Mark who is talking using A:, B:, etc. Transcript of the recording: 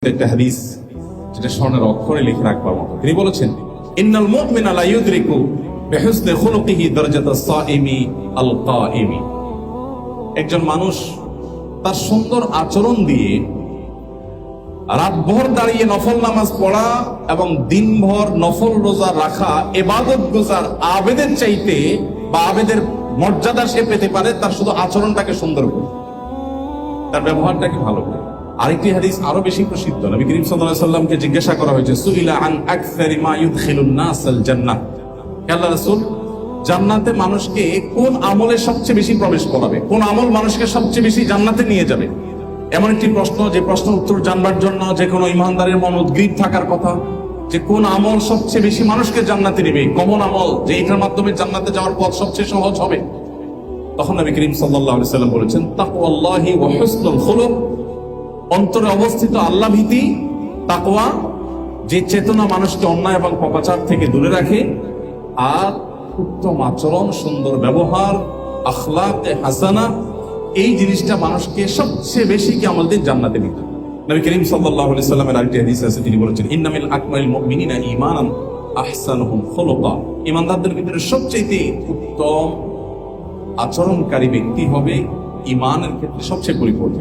A: একটা হাদিস যেটা স্বর্ণের অক্ষরে লিখে রাখবার মতো। তিনি বলেছেন, ইন্নাল মুমিনা লা ইউদরিকু বিহুসনি খুলুকিহি দারাজাতাস সাইমি আল কাইমি। একজন মানুষ তার সুন্দর আচরণ দিয়ে রাতভর দাঁড়িয়ে নফল নামাজ পড়া এবং দিনভর নফল রোজা রাখা ইবাদত গুজার আবেদের চাইতে বা আবেদের মর্যাদা সে পেতে পারে তার শুধু আচরণটাকে সুন্দর করে, তার ব্যবহারটাকে ভালো করে। আরেকটি হাদিস আরো বেশি প্রসিদ্ধ। নবী করিম সাল্লাল্লাহু আলাইহি সাল্লামকে জিজ্ঞাসা করা হয়েছে, সুইলা আন আকসারি মা ইউদখিলুন নাস আল জান্নাহ, হে আল্লাহর রাসূল, জান্নাতে মানুষকে কোন আমলে সবচেয়ে বেশি প্রবেশ করাবে, কোন আমল মানুষকে সবচেয়ে বেশি জান্নাতে নিয়ে যাবে? এমন একটি প্রশ্ন, যে প্রশ্নের উত্তর জানবার জন্য যে কোনো ইমানদারের মন উদ্গ্রীব থাকার কথা, যে কোন আমল সবচেয়ে বেশি মানুষকে জান্নাতে নেবে, কমন আমল, যে এটার মাধ্যমে জান্নাতে যাওয়ার পথ সবচেয়ে সহজ হবে। তখন নবী করিম সাল্লাল্লাহু আলাইহি সাল্লাম বলেছেন, তাকওয়াল্লাহি ওয়া হুসনুল খুলুক, অন্তরে অবস্থিত আল্লাহ ভীতি, তাকওয়া, যে চেতনা মানুষকে অন্যায় এবং পাপাচার থেকে দূরে রাখে, আর উত্তম আচরণ, সুন্দর ব্যবহার, আখলাকে হাসানা, এই জিনিসটা মানুষকে সবচেয়ে বেশি কি আমাদের জান্নাতে নিতে। নবী করিম সাল্লাল্লাহু আলাইহি সাল্লামের আরেকটি হাদিস আছে, তিনি বলেছেন, ইন্নামিল আকমালিল মুমিনিনা ঈমানান আহসানুহুম খুলুকা, ঈমানদারদের ভিতরে সবচেয়ে উত্তম আচরণকারী ব্যক্তি হবে ঈমানের ক্ষেত্রে সবচেয়ে পরিপূর্ণ।